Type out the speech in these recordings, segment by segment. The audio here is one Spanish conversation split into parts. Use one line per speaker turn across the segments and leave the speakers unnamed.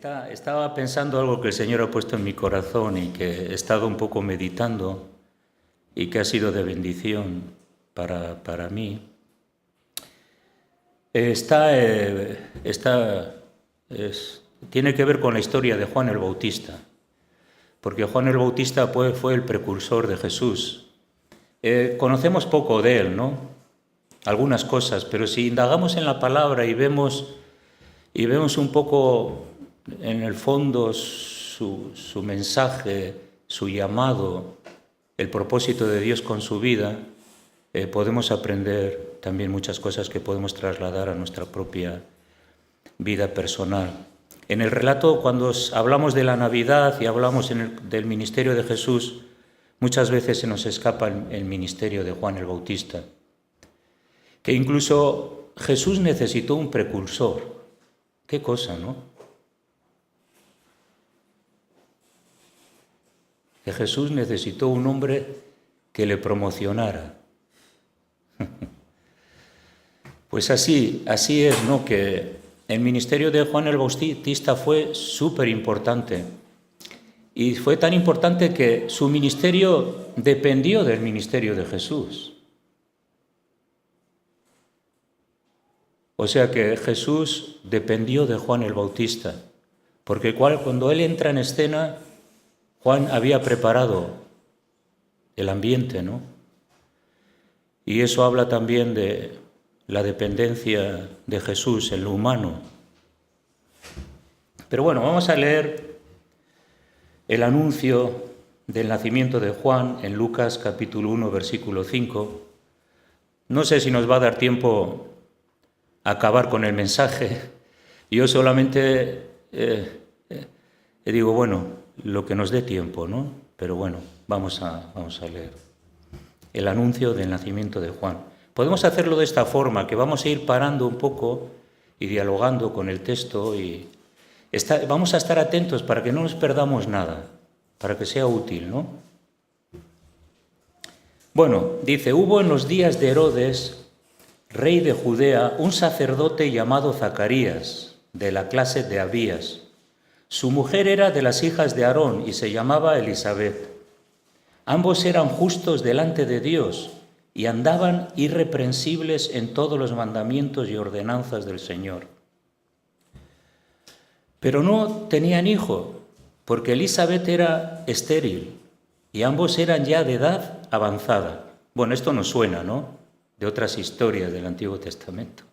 Estaba pensando algo que el Señor ha puesto en mi corazón y que he estado un poco meditando y que ha sido de bendición para mí. Tiene que ver con la historia de Juan el Bautista, porque Juan el Bautista fue el precursor de Jesús. Conocemos poco de él, ¿no? Algunas cosas, pero si indagamos en la palabra y vemos un poco en el fondo su mensaje, su llamado, el propósito de Dios con su vida, podemos aprender también muchas cosas que podemos trasladar a nuestra propia vida personal. En el relato, cuando hablamos de la Navidad y hablamos del ministerio de Jesús, muchas veces se nos escapa el ministerio de Juan el Bautista, que incluso Jesús necesitó un precursor. Qué cosa, ¿no? Que Jesús necesitó un hombre que le promocionara. Pues así es, ¿no? Que el ministerio de Juan el Bautista fue súper importante. Y fue tan importante que su ministerio dependió del ministerio de Jesús. O sea que Jesús dependió de Juan el Bautista, porque cuando él entra en escena, Juan había preparado el ambiente, ¿no? Y eso habla también de la dependencia de Jesús en lo humano. Pero bueno, vamos a leer el anuncio del nacimiento de Juan en Lucas capítulo 1, versículo 5. No sé si nos va a dar tiempo a acabar con el mensaje. Yo solamente digo, bueno, lo que nos dé tiempo, ¿no? Pero bueno, vamos a leer el anuncio del nacimiento de Juan. Podemos hacerlo de esta forma, que vamos a ir parando un poco y dialogando con el texto y vamos a estar atentos para que no nos perdamos nada, para que sea útil, ¿no? Bueno, dice, hubo en los días de Herodes, rey de Judea, un sacerdote llamado Zacarías, de la clase de Abías. Su mujer era de las hijas de Aarón y se llamaba Elisabet. Ambos eran justos delante de Dios y andaban irreprensibles en todos los mandamientos y ordenanzas del Señor. Pero no tenían hijo, porque Elisabet era estéril y ambos eran ya de edad avanzada. Bueno, esto nos suena, ¿no?, de otras historias del Antiguo Testamento.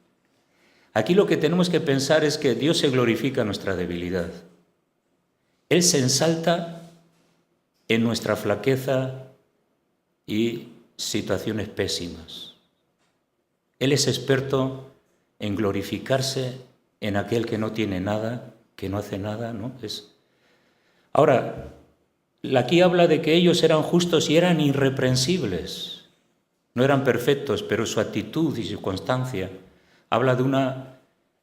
Aquí lo que tenemos que pensar es que Dios se glorifica en nuestra debilidad. Él se ensalta en nuestra flaqueza y situaciones pésimas. Él es experto en glorificarse en aquel que no tiene nada, que no hace nada, ¿no? Ahora, aquí habla de que ellos eran justos y eran irreprensibles. No eran perfectos, pero su actitud y su constancia habla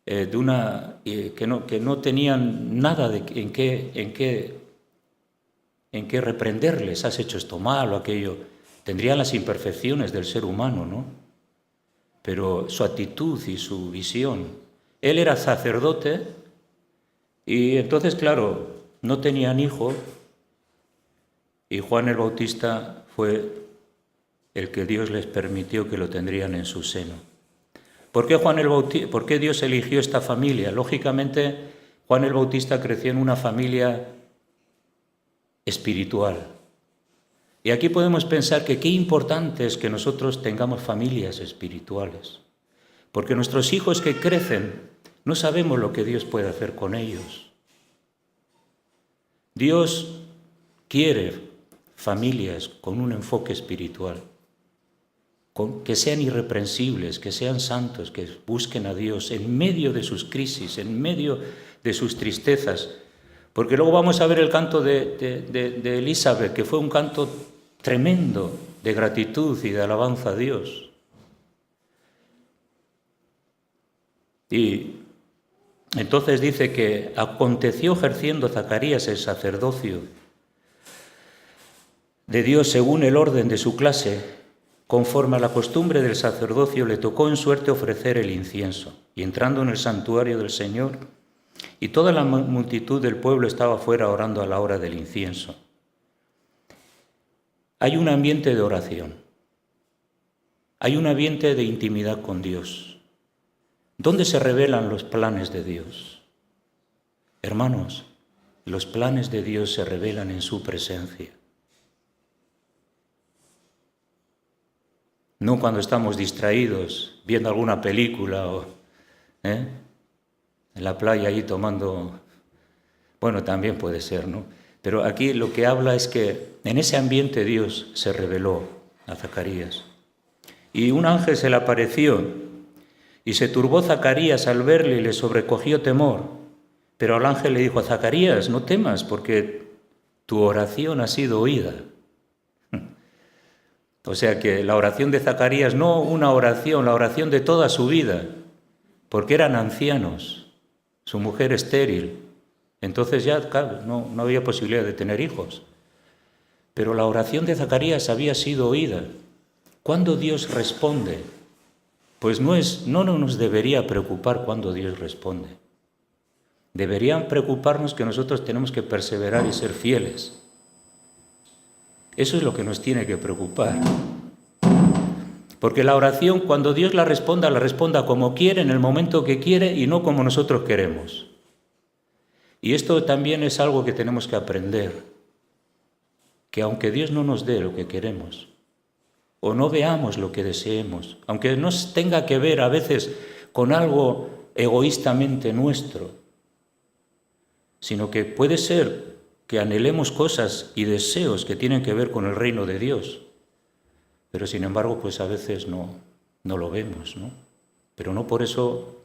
que no tenían nada en qué reprenderles. Has hecho esto mal o aquello. Tendrían las imperfecciones del ser humano, ¿no? Pero su actitud y su visión. Él era sacerdote y entonces, claro, no tenían hijo y Juan el Bautista fue el que Dios les permitió que lo tendrían en su seno. ¿Por qué Dios eligió esta familia? Lógicamente, Juan el Bautista creció en una familia espiritual. Y aquí podemos pensar que qué importante es que nosotros tengamos familias espirituales. Porque nuestros hijos que crecen, no sabemos lo que Dios puede hacer con ellos. Dios quiere familias con un enfoque espiritual, que sean irreprensibles, que sean santos, que busquen a Dios en medio de sus crisis, en medio de sus tristezas. Porque luego vamos a ver el canto de Elisabet, que fue un canto tremendo de gratitud y de alabanza a Dios. Y entonces dice que aconteció ejerciendo Zacarías el sacerdocio de Dios según el orden de su clase, conforme a la costumbre del sacerdocio, le tocó en suerte ofrecer el incienso. Y entrando en el santuario del Señor, y toda la multitud del pueblo estaba fuera orando a la hora del incienso. Hay un ambiente de oración, hay un ambiente de intimidad con Dios, donde se revelan los planes de Dios. Hermanos, los planes de Dios se revelan en su presencia. No cuando estamos distraídos, viendo alguna película o en la playa ahí tomando... Bueno, también puede ser, ¿no? Pero aquí lo que habla es que en ese ambiente Dios se reveló a Zacarías. Y un ángel se le apareció y se turbó Zacarías al verle y le sobrecogió temor. Pero el ángel le dijo a Zacarías, no temas porque tu oración ha sido oída. O sea que la oración de Zacarías, no una oración, la oración de toda su vida, porque eran ancianos, su mujer estéril, entonces ya claro, no había posibilidad de tener hijos. Pero la oración de Zacarías había sido oída. ¿Cuándo Dios responde? Pues no nos debería preocupar cuando Dios responde. Deberían preocuparnos que nosotros tenemos que perseverar y ser fieles. Eso es lo que nos tiene que preocupar. Porque la oración, cuando Dios la responda como quiere, en el momento que quiere y no como nosotros queremos. Y esto también es algo que tenemos que aprender. Que aunque Dios no nos dé lo que queremos, o no veamos lo que deseemos, aunque no tenga que ver a veces con algo egoístamente nuestro, sino que puede ser que anhelemos cosas y deseos que tienen que ver con el reino de Dios, pero sin embargo pues a veces no lo vemos, ¿no? Pero no por eso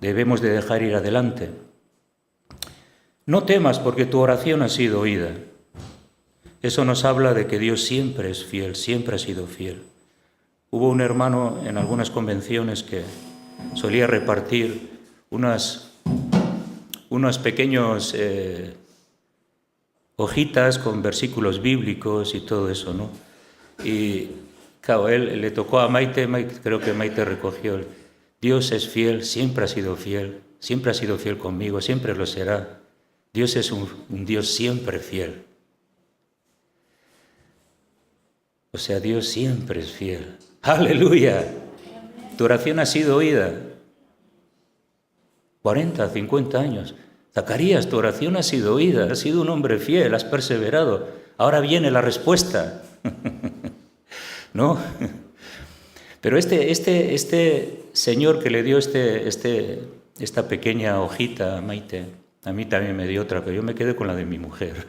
debemos de dejar ir adelante. No temas porque tu oración ha sido oída. Eso nos habla de que Dios siempre es fiel, siempre ha sido fiel. Hubo un hermano en algunas convenciones que solía repartir unos pequeños hojitas con versículos bíblicos y todo eso, ¿no? Y claro, él le tocó a Maite, creo que Maite recogió, Dios es fiel, siempre ha sido fiel conmigo, siempre lo será. Dios es un Dios siempre fiel. O sea, Dios siempre es fiel. ¡Aleluya! Tu oración ha sido oída. 40, 50 años. Zacarías, tu oración ha sido oída, has sido un hombre fiel, has perseverado. Ahora viene la respuesta. ¿No? Pero este señor que le dio esta pequeña hojita a Maite, a mí también me dio otra, pero yo me quedé con la de mi mujer.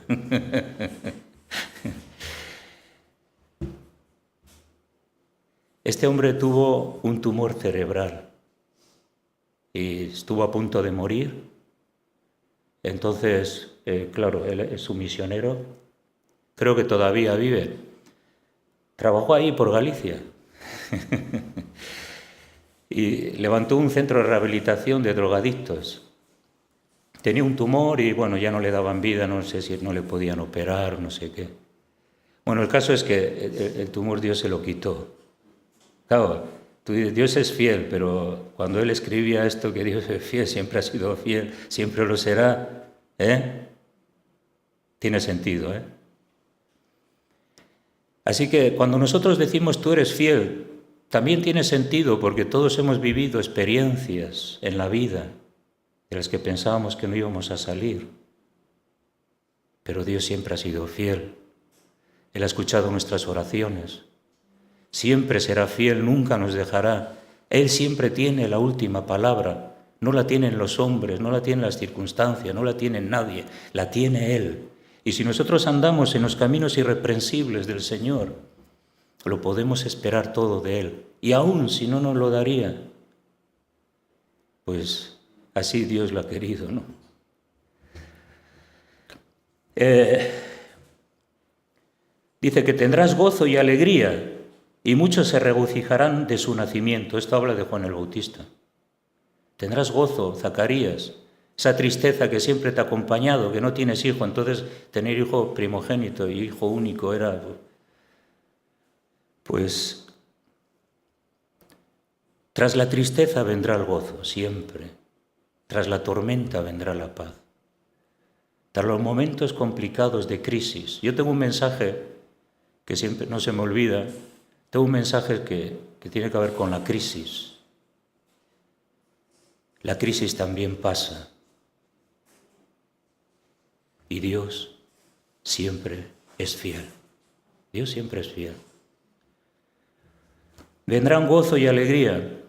Este hombre tuvo un tumor cerebral y estuvo a punto de morir. Entonces, claro, él es un misionero, creo que todavía vive. Trabajó ahí por Galicia y levantó un centro de rehabilitación de drogadictos. Tenía un tumor y bueno, ya no le daban vida, no sé si no le podían operar, no sé qué. Bueno, el caso es que el tumor Dios se lo quitó. Claro, tú dices, Dios es fiel, pero cuando él escribía esto, que Dios es fiel, siempre ha sido fiel, siempre lo será, tiene sentido, Así que cuando nosotros decimos tú eres fiel, también tiene sentido porque todos hemos vivido experiencias en la vida de las que pensábamos que no íbamos a salir. Pero Dios siempre ha sido fiel. Él ha escuchado nuestras oraciones. Siempre será fiel, nunca nos dejará. Él siempre tiene la última palabra. No la tienen los hombres, no la tienen las circunstancias, no la tiene nadie, la tiene Él. Y si nosotros andamos en los caminos irreprensibles del Señor, lo podemos esperar todo de Él. Y aún si no nos lo daría, pues así Dios lo ha querido, ¿no? Dice que tendrás gozo y alegría, y muchos se regocijarán de su nacimiento. Esto habla de Juan el Bautista. Tendrás gozo, Zacarías, esa tristeza que siempre te ha acompañado, que no tienes hijo. Entonces, tener hijo primogénito y hijo único era, pues, tras la tristeza vendrá el gozo, siempre. Tras la tormenta vendrá la paz. Tras los momentos complicados de crisis. Yo tengo un mensaje que siempre no se me olvida. Tengo un mensaje que tiene que ver con la crisis. La crisis también pasa. Y Dios siempre es fiel. Dios siempre es fiel. Vendrán gozo y alegría.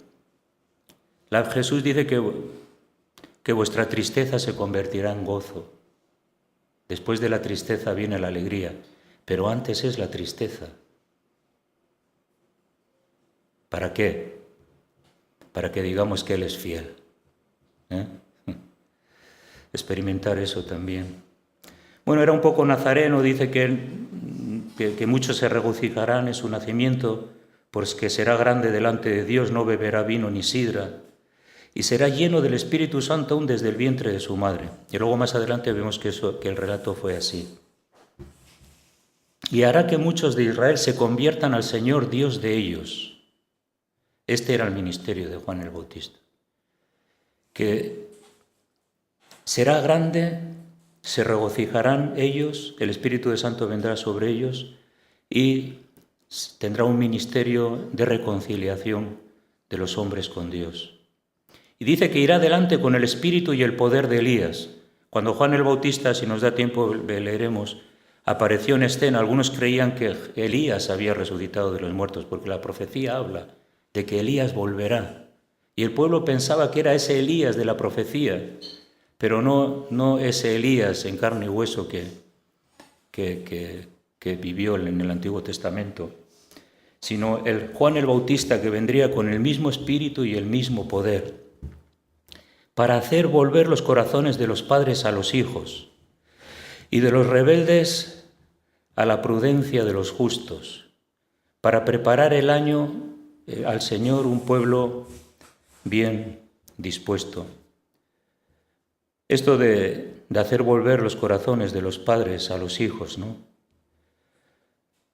Jesús dice que vuestra tristeza se convertirá en gozo. Después de la tristeza viene la alegría, pero antes es la tristeza. ¿Para qué? Para que digamos que Él es fiel. Experimentar eso también. Bueno, era un poco nazareno, dice que muchos se regocijarán en su nacimiento, pues que será grande delante de Dios, no beberá vino ni sidra, y será lleno del Espíritu Santo aún desde el vientre de su madre. Y luego más adelante vemos que el relato fue así. Y hará que muchos de Israel se conviertan al Señor Dios de ellos. Este era el ministerio de Juan el Bautista. Que será grande, se regocijarán ellos, el Espíritu Santo vendrá sobre ellos y tendrá un ministerio de reconciliación de los hombres con Dios. Y dice que irá adelante con el espíritu y el poder de Elías. Cuando Juan el Bautista, si nos da tiempo leeremos, apareció en escena, algunos creían que Elías había resucitado de los muertos, porque la profecía habla de que Elías volverá. Y el pueblo pensaba que era ese Elías de la profecía, pero no ese Elías en carne y hueso que vivió en el Antiguo Testamento, sino el Juan el Bautista que vendría con el mismo espíritu y el mismo poder, para hacer volver los corazones de los padres a los hijos y de los rebeldes a la prudencia de los justos, para preparar el año al Señor un pueblo bien dispuesto. Esto de hacer volver los corazones de los padres a los hijos, ¿no?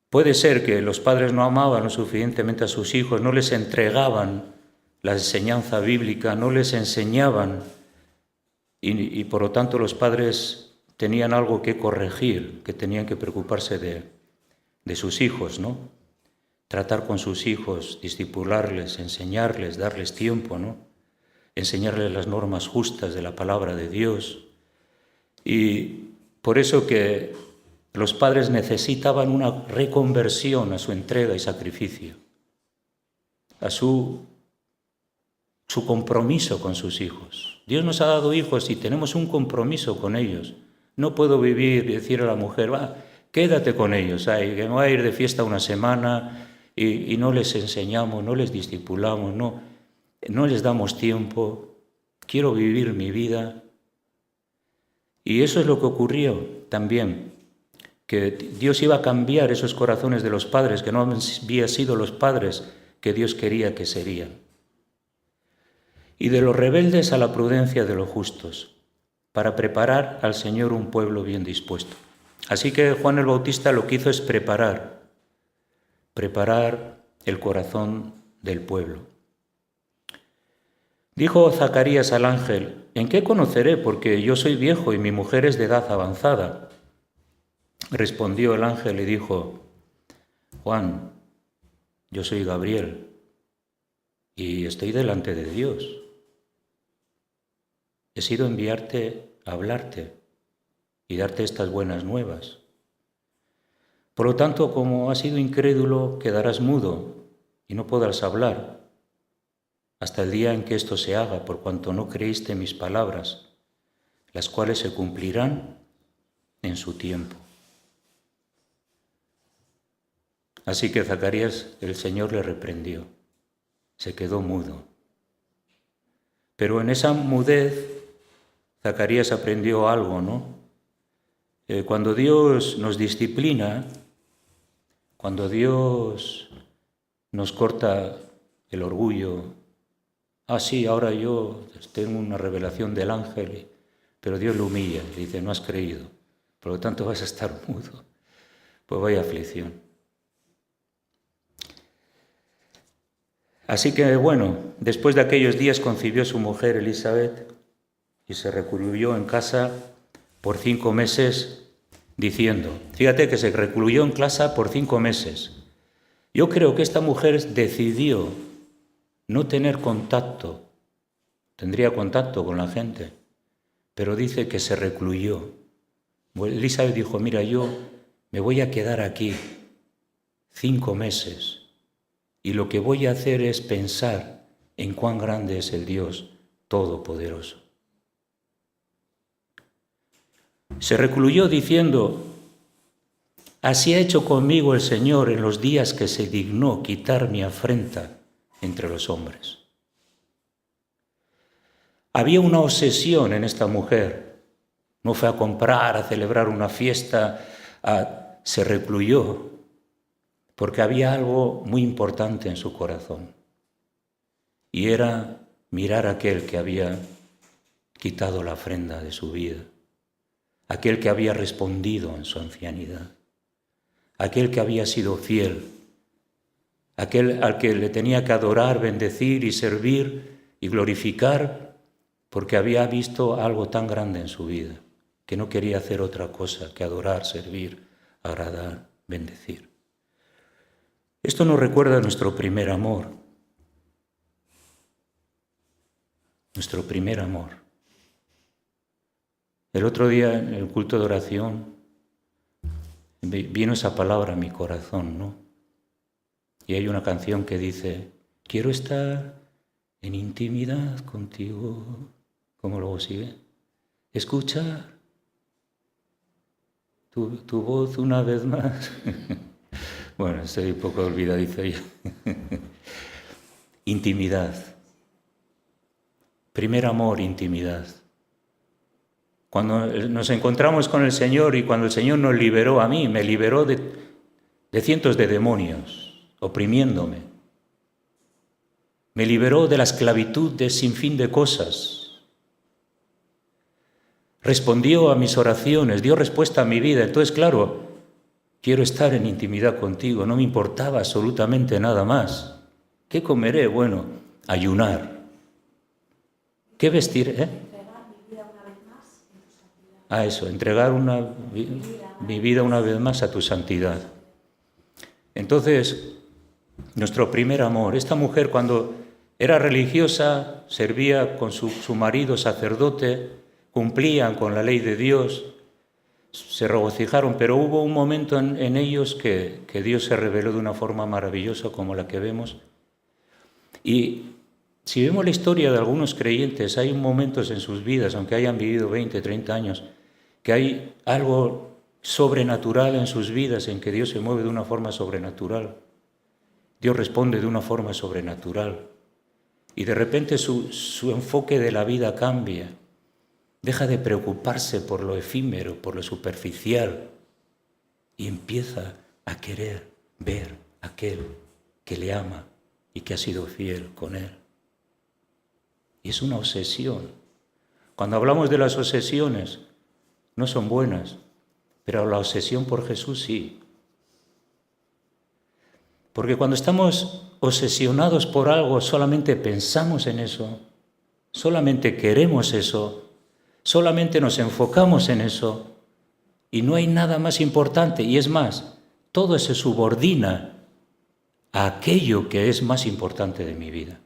Puede ser que los padres no amaban lo suficientemente a sus hijos, no les entregaban la enseñanza bíblica, no les enseñaban y por lo tanto los padres tenían algo que corregir, que tenían que preocuparse de sus hijos, ¿no? Tratar con sus hijos, discipularles, enseñarles, darles tiempo, ¿no? Enseñarles las normas justas de la palabra de Dios. Y por eso que los padres necesitaban una reconversión a su entrega y sacrificio, a su compromiso con sus hijos. Dios nos ha dado hijos y tenemos un compromiso con ellos. No puedo vivir y decir a la mujer, quédate con ellos, que me voy a ir de fiesta una semana y no les enseñamos, no les discipulamos, no les damos tiempo, quiero vivir mi vida. Y eso es lo que ocurrió también, que Dios iba a cambiar esos corazones de los padres, que no habían sido los padres que Dios quería que serían. Y de los rebeldes a la prudencia de los justos, para preparar al Señor un pueblo bien dispuesto. Así que Juan el Bautista lo que hizo es preparar el corazón del pueblo. Dijo Zacarías al ángel, ¿en qué conoceré? Porque yo soy viejo y mi mujer es de edad avanzada. Respondió el ángel y dijo, Juan, yo soy Gabriel y estoy delante de Dios. He sido enviarte a hablarte y darte estas buenas nuevas. Por lo tanto, como has sido incrédulo, quedarás mudo y no podrás hablar hasta el día en que esto se haga, por cuanto no creíste mis palabras, las cuales se cumplirán en su tiempo. Así que Zacarías, el Señor le reprendió, se quedó mudo. Pero en esa mudez, Zacarías aprendió algo, ¿no? Cuando Dios nos disciplina, cuando Dios nos corta el orgullo, sí, ahora yo tengo una revelación del ángel, pero Dios lo humilla, le dice, no has creído, por lo tanto vas a estar mudo. Pues vaya aflicción. Así que bueno, después de aquellos días concibió su mujer Elizabeth y se recluyó en casa por 5 meses diciendo, fíjate que se recluyó en casa por 5 meses. Yo creo que esta mujer decidió no tener contacto, tendría contacto con la gente, pero dice que se recluyó. Elizabeth dijo, mira, yo me voy a quedar aquí 5 meses y lo que voy a hacer es pensar en cuán grande es el Dios Todopoderoso. Se recluyó diciendo, así ha hecho conmigo el Señor en los días que se dignó quitar mi afrenta entre los hombres. Había una obsesión en esta mujer. No fue a comprar, a celebrar una fiesta, se recluyó porque había algo muy importante en su corazón y era mirar a aquel que había quitado la ofrenda de su vida, aquel que había respondido en su ancianidad, aquel que había sido fiel, aquel al que le tenía que adorar, bendecir y servir y glorificar porque había visto algo tan grande en su vida que no quería hacer otra cosa que adorar, servir, agradar, bendecir. Esto nos recuerda a nuestro primer amor. Nuestro primer amor. El otro día en el culto de oración vino esa palabra a mi corazón, ¿no? Y hay una canción que dice, quiero estar en intimidad contigo. ¿Cómo luego sigue? Escuchar tu voz una vez más. Bueno, estoy un poco olvidadizo yo. Intimidad. Primer amor, intimidad. Cuando nos encontramos con el Señor y cuando el Señor nos liberó a mí, me liberó de cientos de demonios, oprimiéndome. Me liberó de la esclavitud de sinfín de cosas. Respondió a mis oraciones, dio respuesta a mi vida. Entonces, claro, quiero estar en intimidad contigo. No me importaba absolutamente nada más. ¿Qué comeré? Bueno, ayunar. ¿Qué vestir? Eso, entregar mi vida una vez más a tu santidad. Entonces, nuestro primer amor. Esta mujer cuando era religiosa, servía con su marido sacerdote, cumplían con la ley de Dios, se regocijaron, pero hubo un momento en ellos que Dios se reveló de una forma maravillosa como la que vemos. Y si vemos la historia de algunos creyentes, hay momentos en sus vidas, aunque hayan vivido 20, 30 años, que hay algo sobrenatural en sus vidas, en que Dios se mueve de una forma sobrenatural. Dios responde de una forma sobrenatural. Y de repente su enfoque de la vida cambia. Deja de preocuparse por lo efímero, por lo superficial, y empieza a querer ver a aquel que le ama y que ha sido fiel con él. Y es una obsesión. Cuando hablamos de las obsesiones, no son buenas, pero la obsesión por Jesús sí. Porque cuando estamos obsesionados por algo, solamente pensamos en eso, solamente queremos eso, solamente nos enfocamos en eso y no hay nada más importante. Y es más, todo se subordina a aquello que es más importante de mi vida.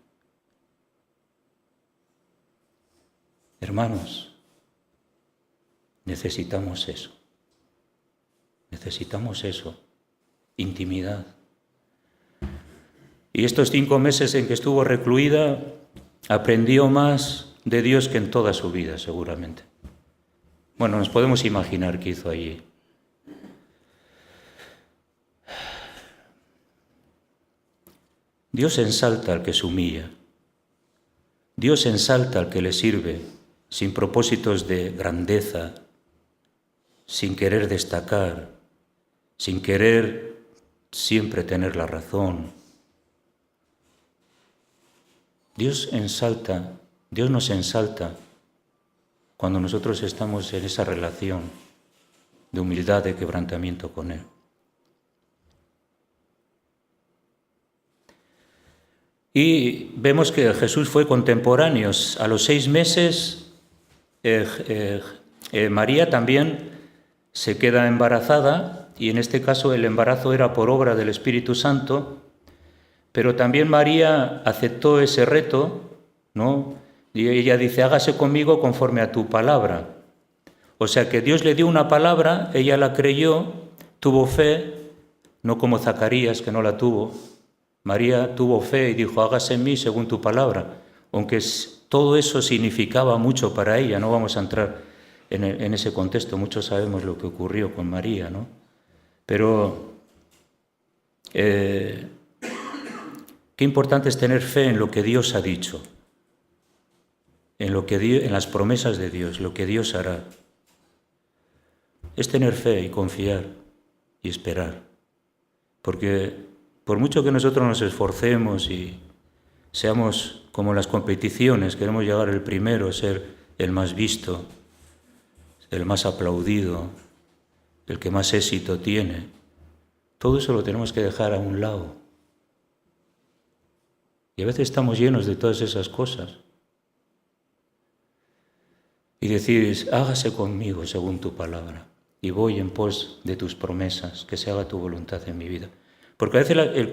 Hermanos, necesitamos eso. Necesitamos eso, intimidad. Y estos 5 meses en que estuvo recluida, aprendió más de Dios que en toda su vida, seguramente. Bueno, nos podemos imaginar qué hizo allí. Dios ensalta al que se humilla. Dios ensalta al que le sirve, sin propósitos de grandeza, sin querer destacar, sin querer siempre tener la razón. Dios nos ensalta cuando nosotros estamos en esa relación de humildad, de quebrantamiento con Él. Y vemos que Jesús fue contemporáneo. A los 6 meses María también se queda embarazada, y en este caso el embarazo era por obra del Espíritu Santo, pero también María aceptó ese reto, ¿no? Y ella dice, hágase conmigo conforme a tu palabra. O sea que Dios le dio una palabra, ella la creyó, tuvo fe, no como Zacarías, que no la tuvo. María tuvo fe y dijo, hágase en mí según tu palabra. Aunque todo eso significaba mucho para ella, no vamos a entrar en ese contexto, muchos sabemos lo que ocurrió con María, ¿no? Pero qué importante es tener fe en lo que Dios ha dicho, en las promesas de Dios, lo que Dios hará. Es tener fe y confiar y esperar, porque por mucho que nosotros nos esforcemos y seamos como las competiciones, queremos llegar el primero, ser el más visto, el más aplaudido, el que más éxito tiene, todo eso lo tenemos que dejar a un lado. Y a veces estamos llenos de todas esas cosas. Y decís, hágase conmigo según tu palabra, y voy en pos de tus promesas, que se haga tu voluntad en mi vida. Porque a veces el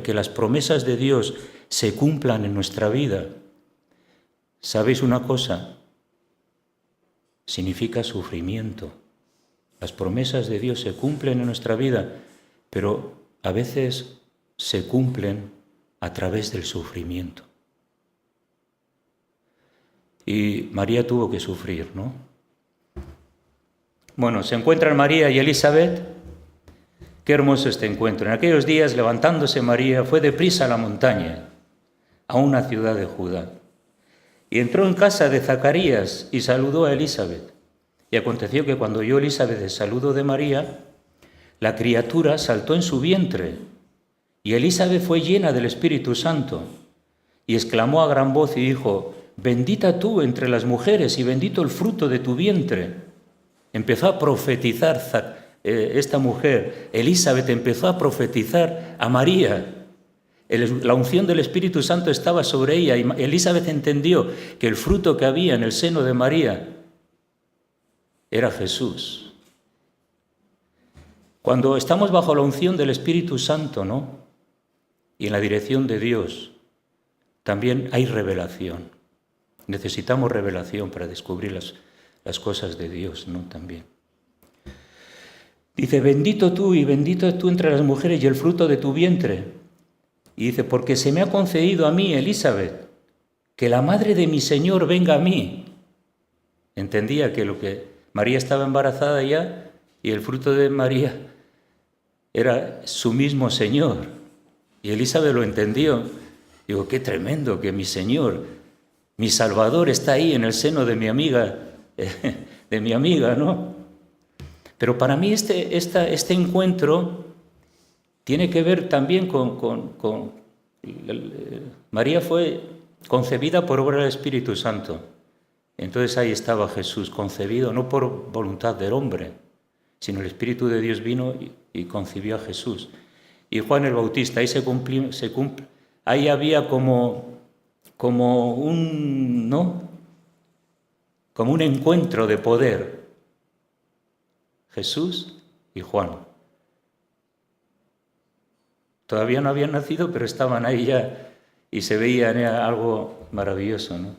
que las promesas de Dios se cumplan en nuestra vida, ¿sabéis una cosa? Significa sufrimiento. Las promesas de Dios se cumplen en nuestra vida, pero a veces se cumplen a través del sufrimiento. Y María tuvo que sufrir, ¿no? Bueno, se encuentran María y Elizabeth. Qué hermoso este encuentro. En aquellos días, levantándose María, fue deprisa a la montaña, a una ciudad de Judá. Y entró en casa de Zacarías y saludó a Elizabeth. Y aconteció que cuando oyó Elizabeth el saludo de María, la criatura saltó en su vientre. Y Elizabeth fue llena del Espíritu Santo. Y exclamó a gran voz y dijo, bendita tú entre las mujeres y bendito el fruto de tu vientre. Empezó a profetizar esta mujer, Elizabeth empezó a profetizar a María. La unción del Espíritu Santo estaba sobre ella y Elizabeth entendió que el fruto que había en el seno de María era Jesús. Cuando estamos bajo la unción del Espíritu Santo, ¿no? Y en la dirección de Dios, también hay revelación. Necesitamos revelación para descubrir las cosas de Dios, ¿no? También. Dice, bendito tú y bendito tú entre las mujeres y el fruto de tu vientre. Y dice, porque se me ha concedido a mí, Elizabeth, que la madre de mi Señor venga a mí. Entendía que María estaba embarazada ya y el fruto de María era su mismo Señor. Y Elizabeth lo entendió. Digo, qué tremendo que mi Señor, mi Salvador está ahí en el seno de mi amiga, ¿no? Pero para mí este encuentro tiene que ver también con María fue concebida por obra del Espíritu Santo. Entonces ahí estaba Jesús, concebido no por voluntad del hombre, sino el Espíritu de Dios vino y concibió a Jesús. Y Juan el Bautista, ahí se cumple, ahí había como un, ¿no? Como un encuentro de poder. Jesús y Juan. Todavía no habían nacido, pero estaban ahí ya y se veía algo maravilloso, ¿no?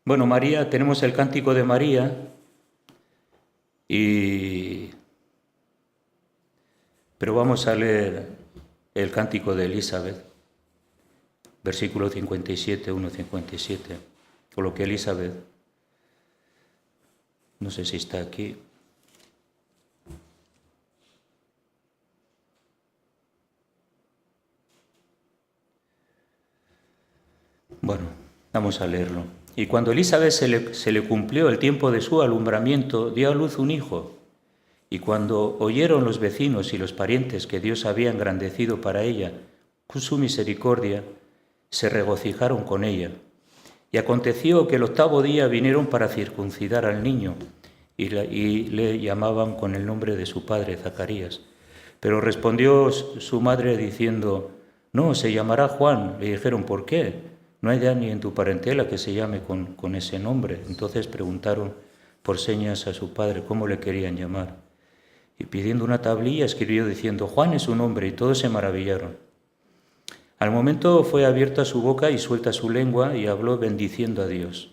Bueno, María, tenemos el cántico de María pero vamos a leer el cántico de Elizabeth, versículo 57, 1:57, con lo que Elizabeth, no sé si está aquí. Bueno, vamos a leerlo. Y cuando Elizabeth se le cumplió el tiempo de su alumbramiento, dio a luz un hijo. Y cuando oyeron los vecinos y los parientes que Dios había engrandecido para ella con su misericordia, se regocijaron con ella. Y aconteció que el 8º día vinieron para circuncidar al niño y le llamaban con el nombre de su padre, Zacarías. Pero respondió su madre diciendo, no, se llamará Juan. Le dijeron, ¿por qué? no hay ni en tu parentela que se llame con ese nombre. Entonces preguntaron por señas a su padre cómo le querían llamar. Y pidiendo una tablilla escribió diciendo, Juan es su nombre, y todos se maravillaron. Al momento fue abierta su boca y suelta su lengua y habló bendiciendo a Dios.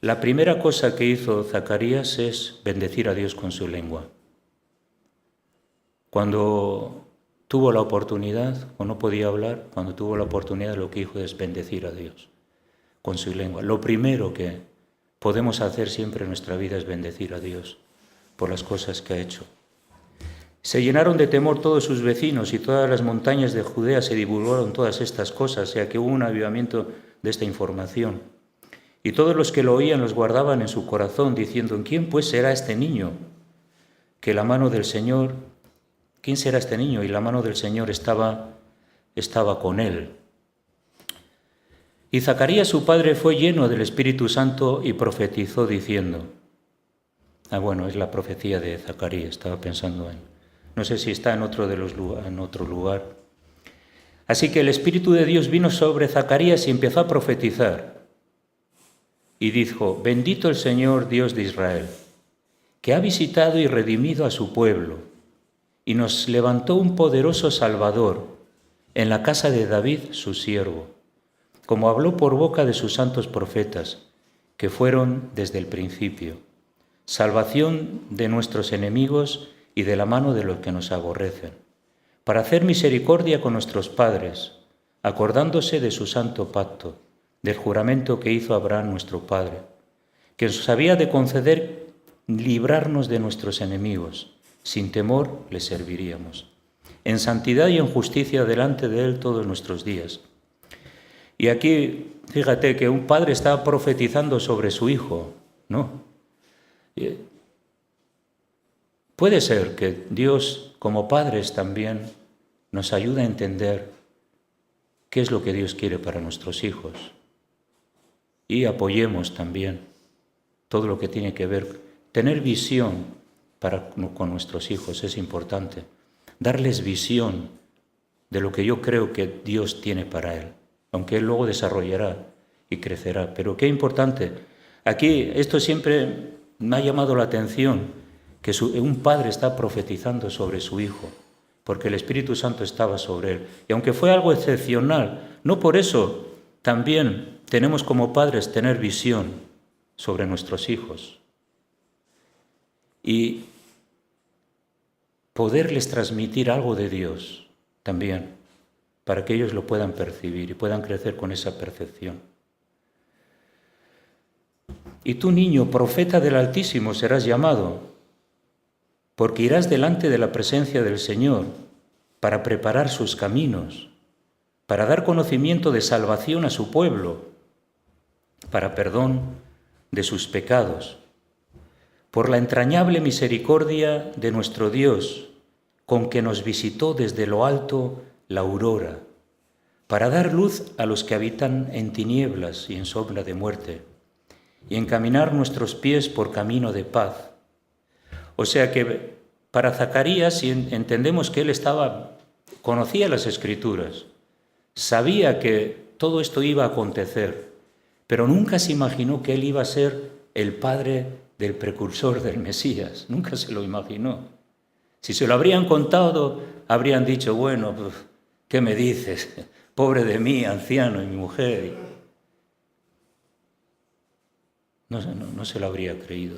La primera cosa que hizo Zacarías es bendecir a Dios con su lengua. Cuando tuvo la oportunidad, o no podía hablar, cuando tuvo la oportunidad lo que hizo es bendecir a Dios con su lengua. Lo primero que podemos hacer siempre en nuestra vida es bendecir a Dios por las cosas que ha hecho. Se llenaron de temor todos sus vecinos y todas las montañas de Judea se divulgaron todas estas cosas, o sea que hubo un avivamiento de esta información. Y todos los que lo oían los guardaban en su corazón, diciendo, ¿en quién pues será este niño? Que la mano del Señor, ¿quién será este niño? Y la mano del Señor estaba con él. Y Zacarías su padre fue lleno del Espíritu Santo y profetizó diciendo, bueno, es la profecía de Zacarías, estaba pensando no sé si está en otro lugar. Así que el Espíritu de Dios vino sobre Zacarías y empezó a profetizar. Y dijo, bendito el Señor Dios de Israel, que ha visitado y redimido a su pueblo, y nos levantó un poderoso Salvador en la casa de David, su siervo, como habló por boca de sus santos profetas, que fueron desde el principio, salvación de nuestros enemigos y de la mano de los que nos aborrecen, para hacer misericordia con nuestros padres, acordándose de su santo pacto, del juramento que hizo Abraham nuestro padre, que nos había de conceder librarnos de nuestros enemigos, sin temor le serviríamos, en santidad y en justicia delante de él todos nuestros días. Y aquí, fíjate que un padre está profetizando sobre su hijo, ¿no? Puede ser que Dios, como padres también, nos ayude a entender qué es lo que Dios quiere para nuestros hijos. Y apoyemos también todo lo que tiene que ver, tener visión con nuestros hijos es importante. Darles visión de lo que yo creo que Dios tiene para él, aunque él luego desarrollará y crecerá. Pero qué importante. Aquí esto siempre me ha llamado la atención, que un padre está profetizando sobre su hijo, porque el Espíritu Santo estaba sobre él. Y aunque fue algo excepcional, no por eso también tenemos como padres tener visión sobre nuestros hijos y poderles transmitir algo de Dios también, para que ellos lo puedan percibir y puedan crecer con esa percepción. Y tú, niño, profeta del Altísimo serás llamado, porque irás delante de la presencia del Señor para preparar sus caminos, para dar conocimiento de salvación a su pueblo, para perdón de sus pecados, por la entrañable misericordia de nuestro Dios, con que nos visitó desde lo alto la aurora, para dar luz a los que habitan en tinieblas y en sombra de muerte, y encaminar nuestros pies por camino de paz. O sea que para Zacarías, si entendemos que él conocía las Escrituras, sabía que todo esto iba a acontecer, pero nunca se imaginó que él iba a ser el padre del precursor del Mesías, nunca se lo imaginó. Si se lo habrían contado, habrían dicho, bueno, pues, ¿qué me dices? Pobre de mí, anciano, y mi mujer. No se lo habría creído.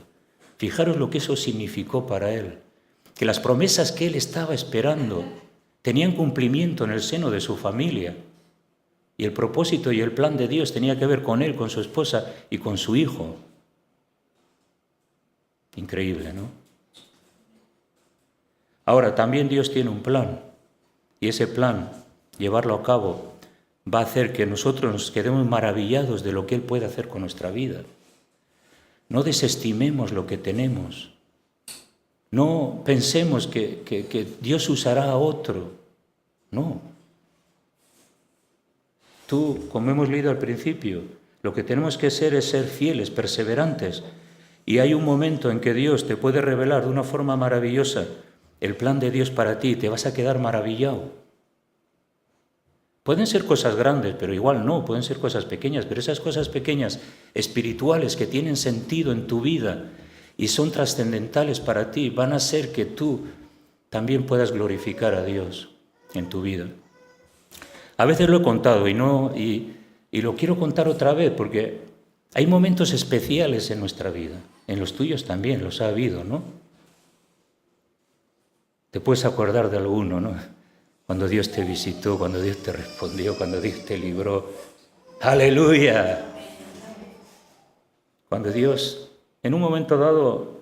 Fijaros lo que eso significó para él, que las promesas que él estaba esperando tenían cumplimiento en el seno de su familia, y el propósito y el plan de Dios tenía que ver con él, con su esposa y con su hijo. Increíble, ¿no? Ahora, también Dios tiene un plan, y ese plan, llevarlo a cabo, va a hacer que nosotros nos quedemos maravillados de lo que Él puede hacer con nuestra vida. No desestimemos lo que tenemos. No pensemos que Dios usará a otro. No. Tú, como hemos leído al principio, lo que tenemos que ser es ser fieles, perseverantes. Y hay un momento en que Dios te puede revelar de una forma maravillosa el plan de Dios para ti, te vas a quedar maravillado. Pueden ser cosas grandes, pero igual no, pueden ser cosas pequeñas, pero esas cosas pequeñas, espirituales, que tienen sentido en tu vida y son trascendentales para ti, van a hacer que tú también puedas glorificar a Dios en tu vida. A veces lo he contado y lo quiero contar otra vez, porque hay momentos especiales en nuestra vida, en los tuyos también, los ha habido, ¿no? Te puedes acordar de alguno, ¿no? Cuando Dios te visitó, cuando Dios te respondió, cuando Dios te libró. ¡Aleluya! Cuando Dios, en un momento dado,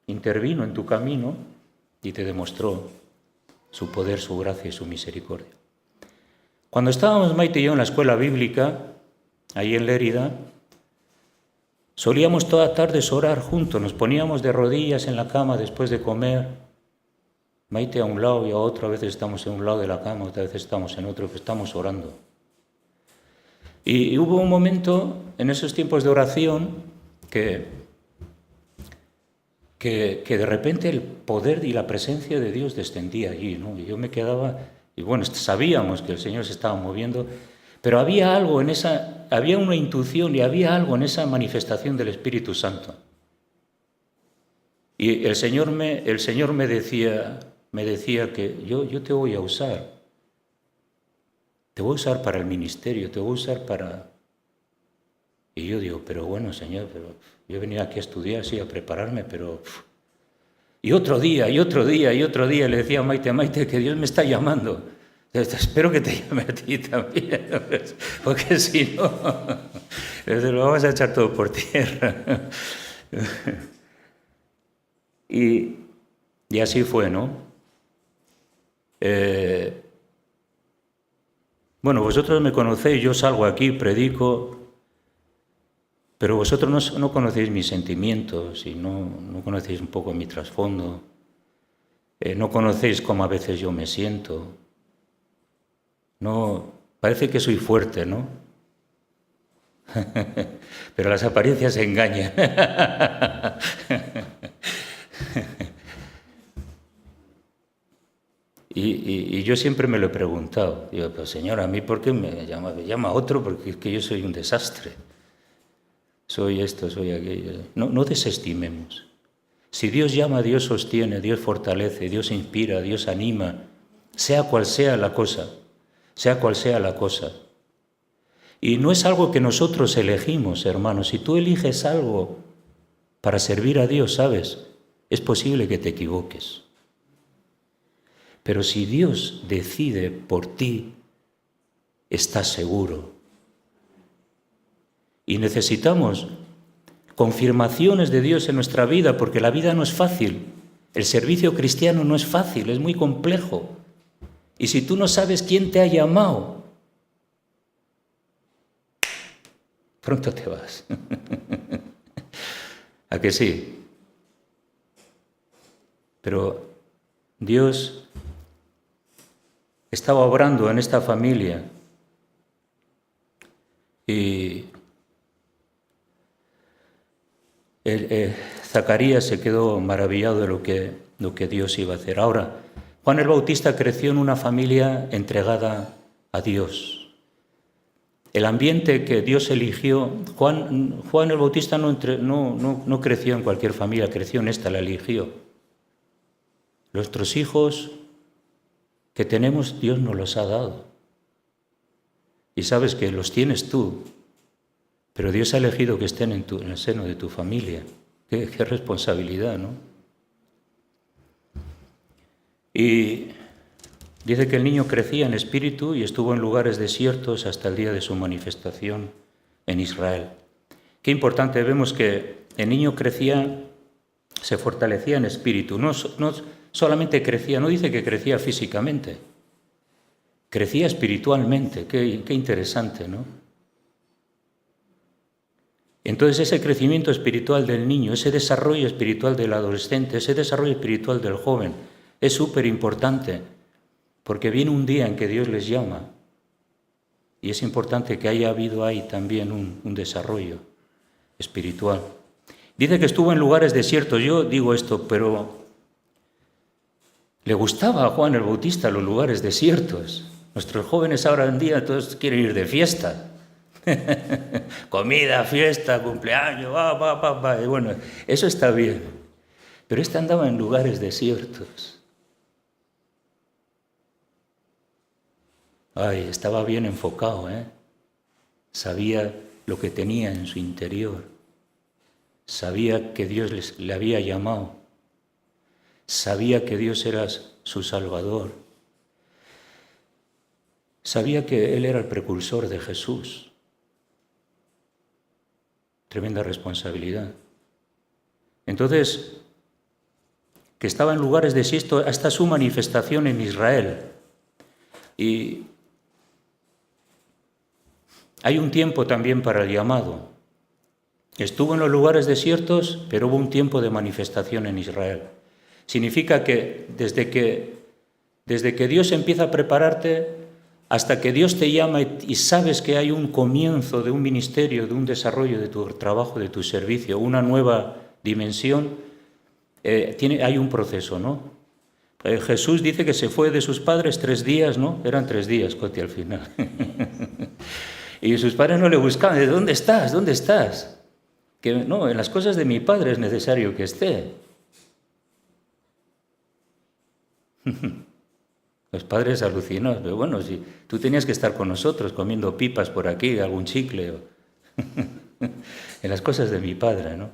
intervino en tu camino y te demostró su poder, su gracia y su misericordia. Cuando estábamos Maite y yo en la escuela bíblica, ahí en Lérida, solíamos todas tardes orar juntos, nos poníamos de rodillas en la cama después de comer, Maite a un lado y a otro, a veces estamos en un lado de la cama, otras veces estamos en otro, que estamos orando. Y hubo un momento en esos tiempos de oración que de repente el poder y la presencia de Dios descendía allí, ¿no? Y yo me quedaba, y bueno, sabíamos que el Señor se estaba moviendo, pero había algo en había una intuición y había algo en esa manifestación del Espíritu Santo. Y el Señor me decía que yo te voy a usar. Te voy a usar para el ministerio, te voy a usar para... Y yo digo, pero bueno, Señor, pero yo he venido aquí a estudiar, sí, a prepararme, pero... Y otro día le decía a Maite, que Dios me está llamando. Espero que te llame a ti también, porque si no, lo vamos a echar todo por tierra. Y así fue, ¿no? Bueno, vosotros me conocéis, yo salgo aquí, predico, pero vosotros no conocéis mis sentimientos y no conocéis un poco mi trasfondo, no conocéis cómo a veces yo me siento. No, parece que soy fuerte, ¿no? Pero las apariencias engañan. Y yo siempre me lo he preguntado. Digo, pues Señor, ¿a mí por qué me llama otro? Porque es que yo soy un desastre. Soy esto, soy aquello. No desestimemos. Si Dios llama, Dios sostiene, Dios fortalece, Dios inspira, Dios anima, sea cual sea la cosa. Sea cual sea la cosa. Y no es algo que nosotros elegimos, hermanos. Si tú eliges algo para servir a Dios, ¿sabes? Es posible que te equivoques. Pero si Dios decide por ti, estás seguro. Y necesitamos confirmaciones de Dios en nuestra vida, porque la vida no es fácil. El servicio cristiano no es fácil, es muy complejo. Y si tú no sabes quién te ha llamado, pronto te vas. ¿A que sí? Pero Dios estaba obrando en esta familia y Zacarías se quedó maravillado de lo que Dios iba a hacer. Ahora, Juan el Bautista creció en una familia entregada a Dios. El ambiente que Dios eligió, Juan el Bautista no creció en cualquier familia, creció en esta, la eligió. Nuestros hijos que tenemos, Dios nos los ha dado. Y sabes que los tienes tú, pero Dios ha elegido que estén en el seno de tu familia. Qué responsabilidad, ¿no? Y dice que el niño crecía en espíritu y estuvo en lugares desiertos hasta el día de su manifestación en Israel. Qué importante, vemos que el niño crecía, se fortalecía en espíritu, no solamente crecía, no dice que crecía físicamente, crecía espiritualmente. Qué interesante, ¿no? Entonces ese crecimiento espiritual del niño, ese desarrollo espiritual del adolescente, ese desarrollo espiritual del joven, es súper importante, porque viene un día en que Dios les llama y es importante que haya habido ahí también un desarrollo espiritual. Dice que estuvo en lugares desiertos. Yo digo esto, pero le gustaba a Juan el Bautista los lugares desiertos. Nuestros jóvenes ahora en día todos quieren ir de fiesta. Comida, fiesta, cumpleaños, va. Y bueno, eso está bien. Pero este andaba en lugares desiertos. Ay, estaba bien enfocado, ¿eh? Sabía lo que tenía en su interior. Sabía que Dios le había llamado. Sabía que Dios era su Salvador. Sabía que Él era el precursor de Jesús. Tremenda responsabilidad. Entonces, que estaba en lugares desiertos hasta su manifestación en Israel. Y hay un tiempo también para el llamado. Estuvo en los lugares desiertos, pero hubo un tiempo de manifestación en Israel. Significa que desde que Dios empieza a prepararte, hasta que Dios te llama y sabes que hay un comienzo de un ministerio, de un desarrollo de tu trabajo, de tu servicio, una nueva dimensión, hay un proceso, ¿no? Jesús dice que se fue de sus padres 3 días, ¿no? Eran 3 días, Coti, al final. Y sus padres no le buscaban. ¿Dónde estás? ¿Dónde estás? Que no, en las cosas de mi padre es necesario que esté. Los padres alucinados, pero bueno, si tú tenías que estar con nosotros comiendo pipas por aquí, algún chicle, en las cosas de mi padre, ¿no?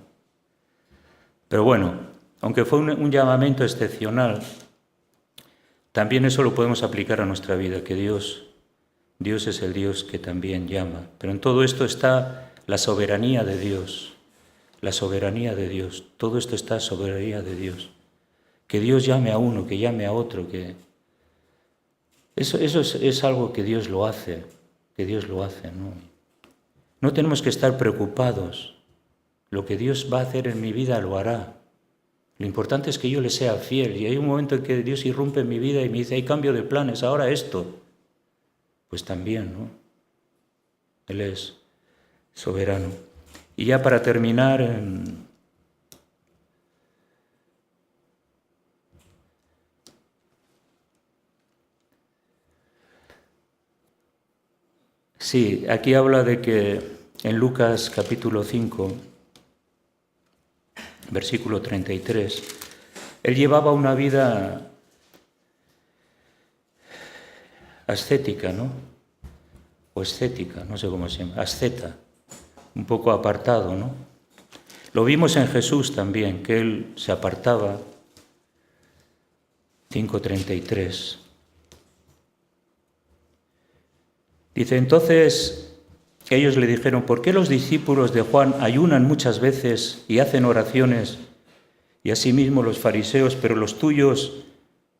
Pero bueno, aunque fue un llamamiento excepcional, también eso lo podemos aplicar a nuestra vida, que Dios es el Dios que también llama. Pero en todo esto está la soberanía de Dios, la soberanía de Dios. Todo esto está soberanía de Dios. Que Dios llame a uno, que llame a otro, que eso es algo que Dios lo hace, ¿no? No tenemos que estar preocupados. Lo que Dios va a hacer en mi vida lo hará. Lo importante es que yo le sea fiel. Y hay un momento en que Dios irrumpe en mi vida y me dice, hay cambio de planes, ahora esto. Pues también, ¿no? Él es soberano. Y ya para terminar, sí, aquí habla de que en Lucas capítulo 5, versículo 33, él llevaba una vida ascética, ¿no? O escética, no sé cómo se llama, asceta, un poco apartado, ¿no? Lo vimos en Jesús también, que él se apartaba, 5:33. Dice, entonces ellos le dijeron, ¿por qué los discípulos de Juan ayunan muchas veces y hacen oraciones, y asimismo los fariseos, pero los tuyos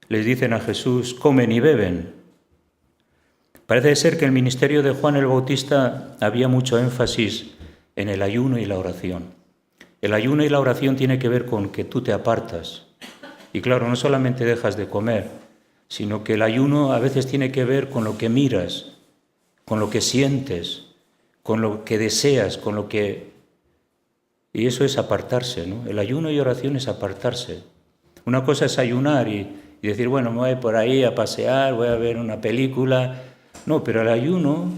les dicen a Jesús, comen y beben? Parece ser que el ministerio de Juan el Bautista había mucho énfasis en el ayuno y la oración. El ayuno y la oración tiene que ver con que tú te apartas. Y claro, no solamente dejas de comer, sino que el ayuno a veces tiene que ver con lo que miras, con lo que sientes, con lo que deseas, con lo que... Y eso es apartarse, ¿no? El ayuno y oración es apartarse. Una cosa es ayunar y decir, bueno, me voy por ahí a pasear, voy a ver una película. No, pero el ayuno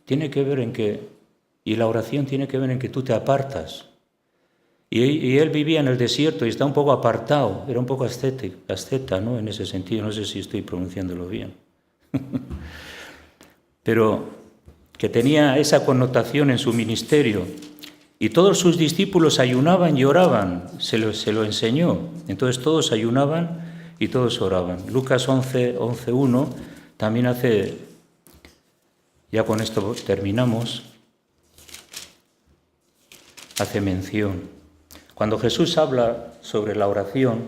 tiene que ver en que... Y la oración tiene que ver en que tú te apartas. Y él vivía en el desierto y está un poco apartado, era un poco asceta, ¿no? En ese sentido, no sé si estoy pronunciándolo bien. Pero que tenía esa connotación en su ministerio. Y todos sus discípulos ayunaban y oraban, se lo enseñó. Entonces todos ayunaban y todos oraban. Lucas 11:1 también hace, ya con esto terminamos, hace mención. Cuando Jesús habla sobre la oración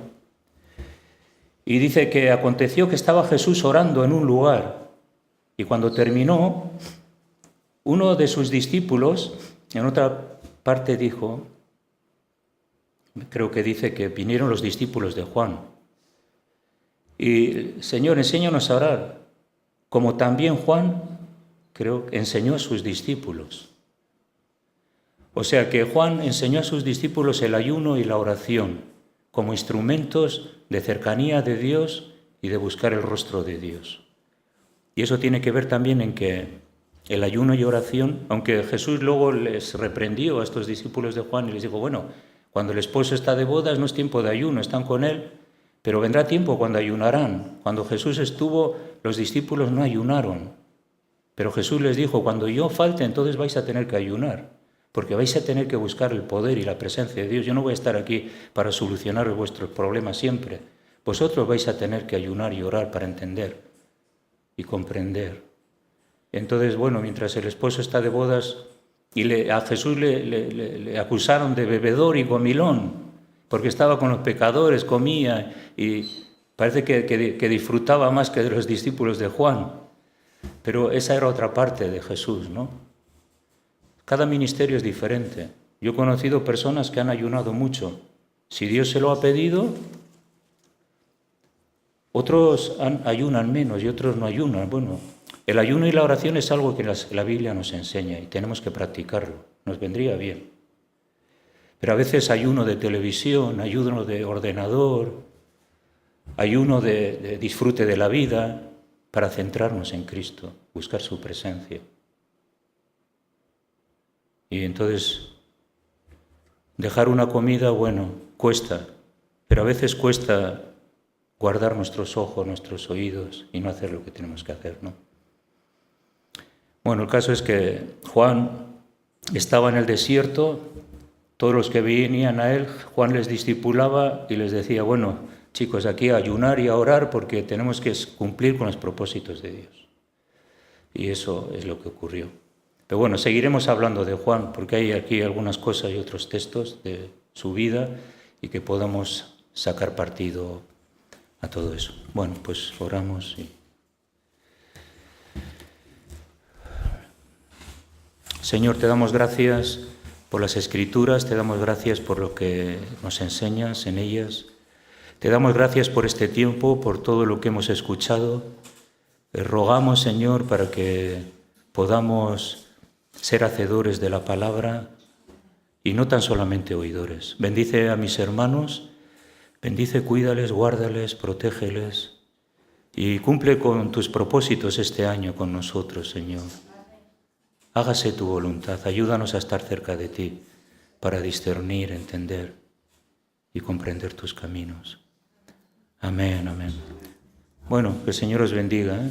y dice que aconteció que estaba Jesús orando en un lugar y cuando terminó, uno de sus discípulos, en otra parte dijo, creo que dice que vinieron los discípulos de Juan y Señor, enséñanos a orar, como también Juan, creo, enseñó a sus discípulos. O sea que Juan enseñó a sus discípulos el ayuno y la oración como instrumentos de cercanía de Dios y de buscar el rostro de Dios. Y eso tiene que ver también en que el ayuno y oración, aunque Jesús luego les reprendió a estos discípulos de Juan y les dijo, bueno, cuando el esposo está de bodas no es tiempo de ayuno, están con él, pero vendrá tiempo cuando ayunarán. Cuando Jesús estuvo, los discípulos no ayunaron. Pero Jesús les dijo, cuando yo falte, entonces vais a tener que ayunar, porque vais a tener que buscar el poder y la presencia de Dios. Yo no voy a estar aquí para solucionar vuestros problemas siempre. Vosotros vais a tener que ayunar y orar para entender y comprender. Entonces, bueno, mientras el esposo está de bodas, y a Jesús le acusaron de bebedor y comilón, porque estaba con los pecadores, comía, y parece que disfrutaba más que de los discípulos de Juan. Pero esa era otra parte de Jesús, ¿no? Cada ministerio es diferente. Yo he conocido personas que han ayunado mucho. Si Dios se lo ha pedido, otros ayunan menos y otros no ayunan. Bueno, el ayuno y la oración es algo que la Biblia nos enseña y tenemos que practicarlo. Nos vendría bien. Pero a veces ayuno de televisión, ayuno de ordenador, ayuno de disfrute de la vida, para centrarnos en Cristo, buscar su presencia. Y entonces, dejar una comida, bueno, cuesta, pero a veces cuesta guardar nuestros ojos, nuestros oídos y no hacer lo que tenemos que hacer, ¿no? Bueno, el caso es que Juan estaba en el desierto, todos los que venían a él, Juan les discipulaba y les decía, bueno, chicos, aquí a ayunar y a orar porque tenemos que cumplir con los propósitos de Dios. Y eso es lo que ocurrió. Pero bueno, seguiremos hablando de Juan porque hay aquí algunas cosas y otros textos de su vida y que podamos sacar partido a todo eso. Bueno, pues oramos y... Señor, te damos gracias por las Escrituras, te damos gracias por lo que nos enseñas en ellas. Te damos gracias por este tiempo, por todo lo que hemos escuchado. Rogamos, Señor, para que podamos ser hacedores de la palabra y no tan solamente oidores. Bendice a mis hermanos, bendice, cuídales, guárdales, protégeles y cumple con tus propósitos este año con nosotros, Señor. Hágase tu voluntad, ayúdanos a estar cerca de ti para discernir, entender y comprender tus caminos. Amén, amén. Bueno, que el Señor os bendiga, ¿eh?